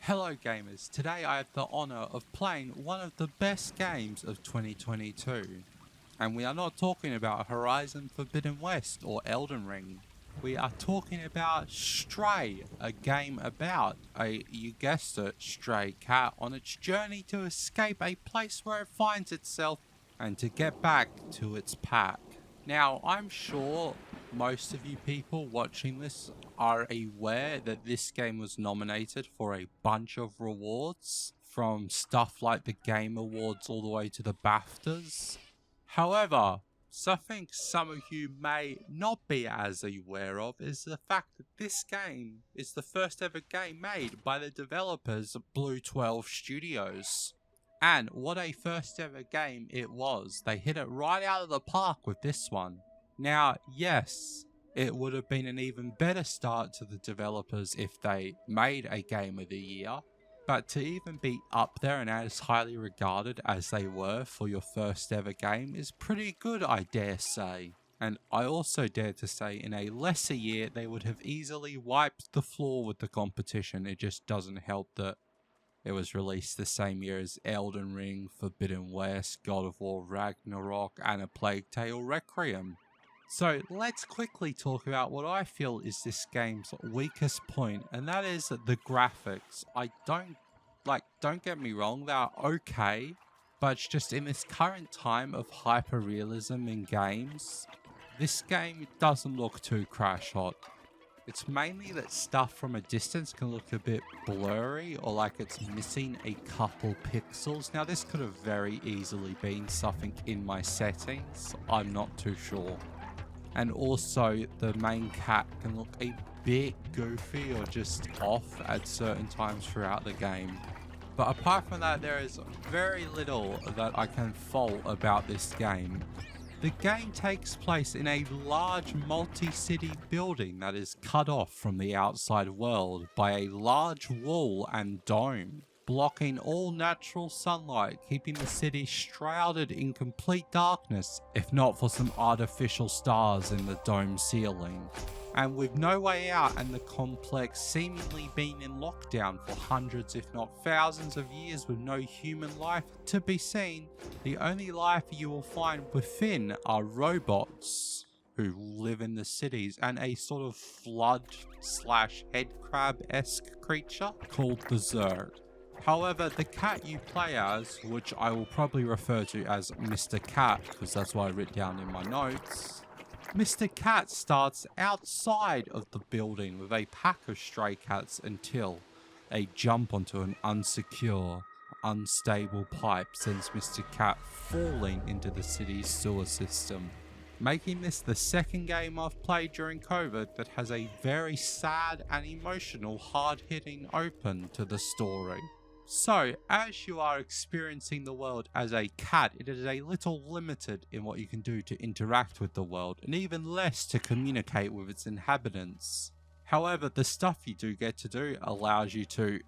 Hello gamers, today I have the honour of playing one of the best games of 2022. And we are not talking about Horizon Forbidden West or Elden Ring. We are talking about Stray, a game about you guessed it, stray cat on its journey to escape a place where it finds itself and to get back to its pack. Now, I'm sure most of you people watching this are aware that this game was nominated for a bunch of rewards, from stuff like the Game Awards all the way to the BAFTAs. However, something some of you may not be as aware of is the fact that this game is the first ever game made by the developers of Blue 12 Studios. And what a first ever game it was. They hit it right out of the park with this one. Now, yes, it would have been an even better start to the developers if they made a Game of the Year. But to even be up there and as highly regarded as they were for your first ever game is pretty good, I dare say. And I also dare to say in a lesser year they would have easily wiped the floor with the competition. It just doesn't help that it was released the same year as Elden Ring, Forbidden West, God of War Ragnarok, and A Plague Tale Requiem. So let's quickly talk about what I feel is this game's weakest point, and that is the graphics. Don't get me wrong, they're okay, but it's just in this current time of hyper-realism in games, this game doesn't look too crash hot. It's mainly that stuff from a distance can look a bit blurry or like it's missing a couple pixels. Now this could have very easily been something in my settings, I'm not too sure. And also the main cat can look a bit goofy or just off at certain times throughout the game. But apart from that, there is very little that I can fault about this game. The game takes place in a large multi-city building that is cut off from the outside world by a large wall and dome, blocking all natural sunlight, keeping the city shrouded in complete darkness, if not for some artificial stars in the dome ceiling. And with no way out and the complex seemingly being in lockdown for hundreds if not thousands of years with no human life to be seen, the only life you will find within are robots who live in the cities and a sort of flood/headcrab-esque creature called the Zerg. However, the cat you play as, which I will probably refer to as Mr. Cat because that's what I wrote down in my notes, Mr. Cat starts outside of the building with a pack of stray cats until a jump onto an unsecure, unstable pipe sends Mr. Cat falling into the city's sewer system, making this the second game I've played during COVID that has a very sad and emotional hard-hitting open to the story. So, as you are experiencing the world as a cat, it is a little limited in what you can do to interact with the world, and even less to communicate with its inhabitants. However, the stuff you do get to do allows you to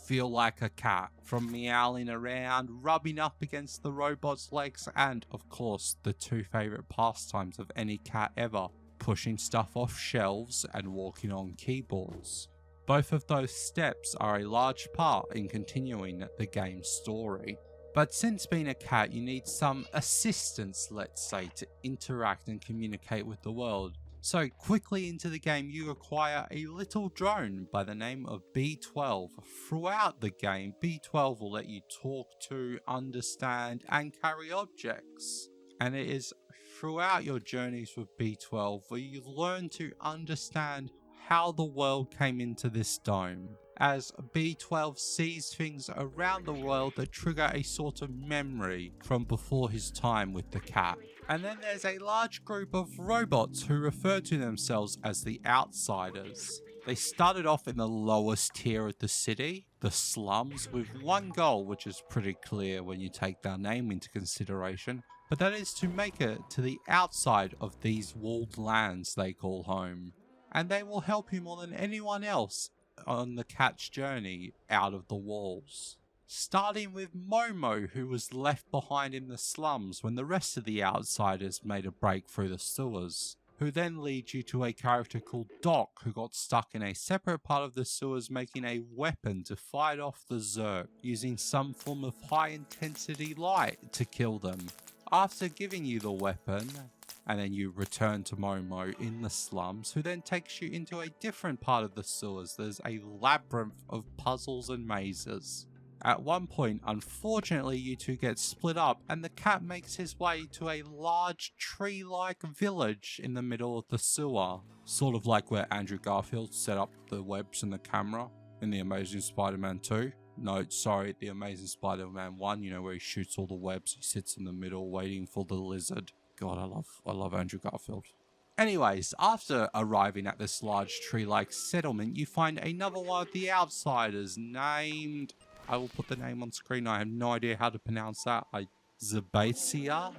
feel like a cat, from meowing around, rubbing up against the robot's legs, and, of course, the two favourite pastimes of any cat ever, pushing stuff off shelves and walking on keyboards. Both of those steps are a large part in continuing the game's story. But since being a cat, you need some assistance, let's say, to interact and communicate with the world. So quickly into the game, you acquire a little drone by the name of B12. Throughout the game, B12 will let you talk to, understand, and carry objects. And it is throughout your journeys with B12 where you learn to understand how the world came into this dome, as B12 sees things around the world that trigger a sort of memory from before his time with the cat. And then there's a large group of robots who refer to themselves as the Outsiders. They started off in the lowest tier of the city, the slums, with one goal which is pretty clear when you take their name into consideration, but that is to make it to the outside of these walled lands they call home. And they will help you more than anyone else on the cat's journey out of the walls. Starting with Momo, who was left behind in the slums when the rest of the Outsiders made a break through the sewers. who then leads you to a character called Doc, who got stuck in a separate part of the sewers making a weapon to fight off the Zerg, using some form of high intensity light to kill them. After giving you the weapon, and then you return to Momo in the slums, who then takes you into a different part of the sewers. There's a labyrinth of puzzles and mazes. At one point, unfortunately, you two get split up and the cat makes his way to a large tree-like village in the middle of the sewer. Sort of like where Andrew Garfield set up the webs and the camera in The Amazing Spider-Man 2. No, sorry, The Amazing Spider-Man 1, you know, where he shoots all the webs, he sits in the middle waiting for the lizard. God, I love Andrew Garfield. Anyways, after arriving at this large tree-like settlement, you find another one of the outsiders named... I will put the name on screen. I have no idea how to pronounce that. Zebasia?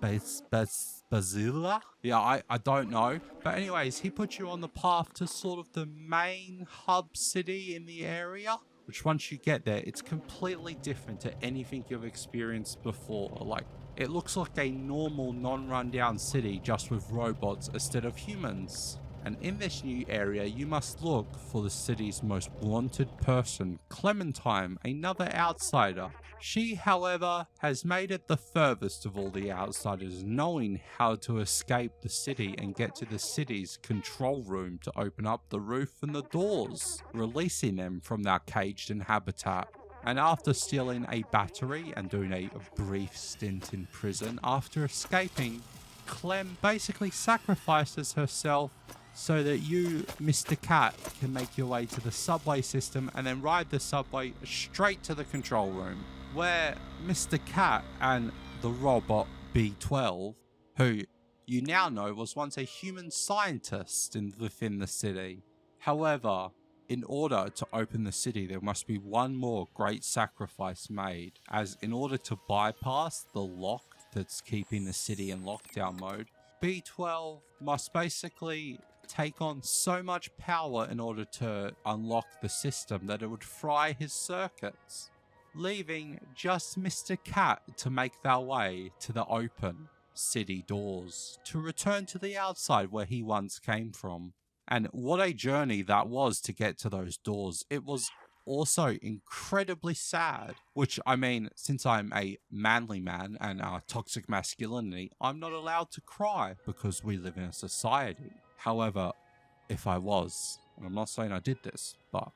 Basila? Yeah, I don't know. But anyways, he puts you on the path to sort of the main hub city in the area. Which once you get there, it's completely different to anything you've experienced before. Like, it looks like a normal non-rundown city just with robots instead of humans. And in this new area, you must look for the city's most wanted person, Clementine, another outsider. She, however, has made it the furthest of all the outsiders, knowing how to escape the city and get to the city's control room to open up the roof and the doors, releasing them from their caged habitat. And after stealing a battery and doing a brief stint in prison, after escaping, Clem basically sacrifices herself so that you, Mr. Cat, can make your way to the subway system and then ride the subway straight to the control room, where Mr. Cat and the robot B12, who you now know was once a human scientist within the city. However, in order to open the city, there must be one more great sacrifice made, as in order to bypass the lock that's keeping the city in lockdown mode, B12 must basically take on so much power in order to unlock the system that it would fry his circuits, leaving just Mr. Cat to make their way to the open city doors to return to the outside where he once came from. And what a journey that was to get to those doors. It was also incredibly sad, which, I mean, since I'm a manly man and toxic masculinity, I'm not allowed to cry because we live in a society. However, if I was, and I'm not saying I did this, but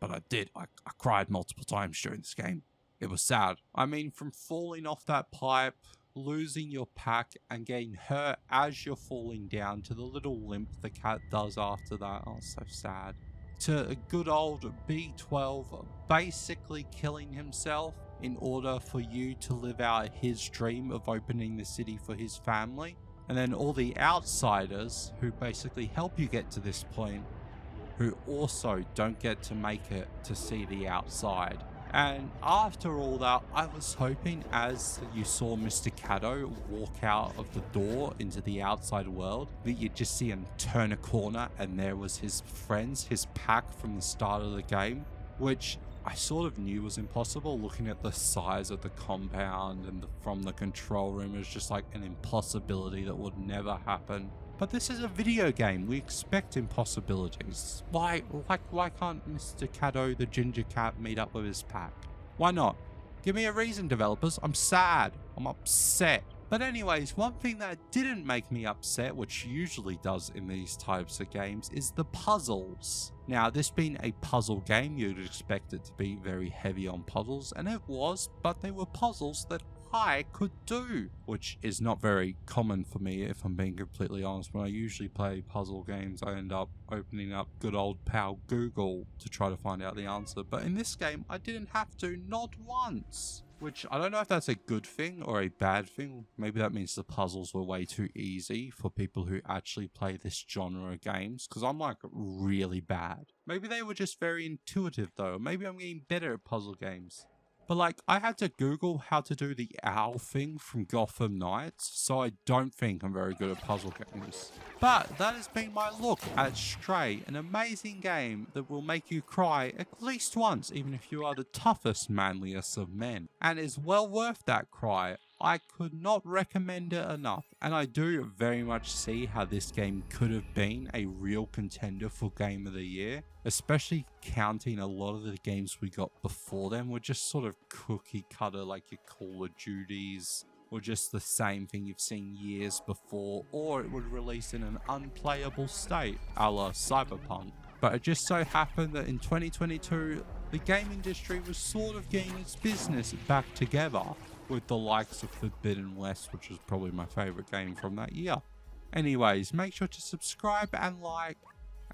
I did. I cried multiple times during this game. It was sad. I mean, from falling off that pipe, losing your pack, and getting hurt as you're falling down, to the little limp the cat does after that. Oh, so sad. To a good old B12 basically killing himself in order for you to live out his dream of opening the city for his family. And then all the outsiders who basically help you get to this point, who also don't get to make it to see the outside. And after all that, I was hoping as you saw Mr. Cato walk out of the door into the outside world, that you'd just see him turn a corner and there was his friends, his pack from the start of the game, which I sort of knew was impossible. Looking at the size of the compound and from the control room, it was just like an impossibility that would never happen. But this is a video game. We expect impossibilities. Why can't Mr. Cato the ginger cat meet up with his pack? Why not? Give me a reason, developers. I'm sad. I'm upset. But anyways, one thing that didn't make me upset, which usually does in these types of games, is the puzzles. Now, this being a puzzle game, you'd expect it to be very heavy on puzzles, and it was, but they were puzzles that I could do, which is not very common for me, if I'm being completely honest. When I usually play puzzle games, I end up opening up good old pal Google to try to find out the answer. But in this game, I didn't have to, not once. Which, I don't know if that's a good thing or a bad thing. Maybe that means the puzzles were way too easy for people who actually play this genre of games, because I'm like really bad. Maybe they were just very intuitive though. Maybe I'm getting better at puzzle games. But like, I had to Google how to do the owl thing from Gotham Knights, so I don't think I'm very good at puzzle games. But that has been my look at Stray, an amazing game that will make you cry at least once, even if you are the toughest, manliest of men, and is well worth that cry. I could not recommend it enough, and I do very much see how this game could have been a real contender for Game of the Year, especially counting a lot of the games we got before them were just sort of cookie cutter, like your Call of Duties, or just the same thing you've seen years before, or it would release in an unplayable state, a la Cyberpunk. But it just so happened that in 2022, the game industry was sort of getting its business back together, with the likes of Forbidden West, which was probably my favourite game from that year. Anyways, make sure to subscribe and like,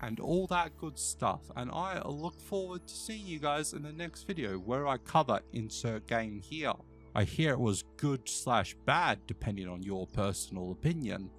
and all that good stuff, and I look forward to seeing you guys in the next video where I cover insert game here. I hear it was good/bad depending on your personal opinion.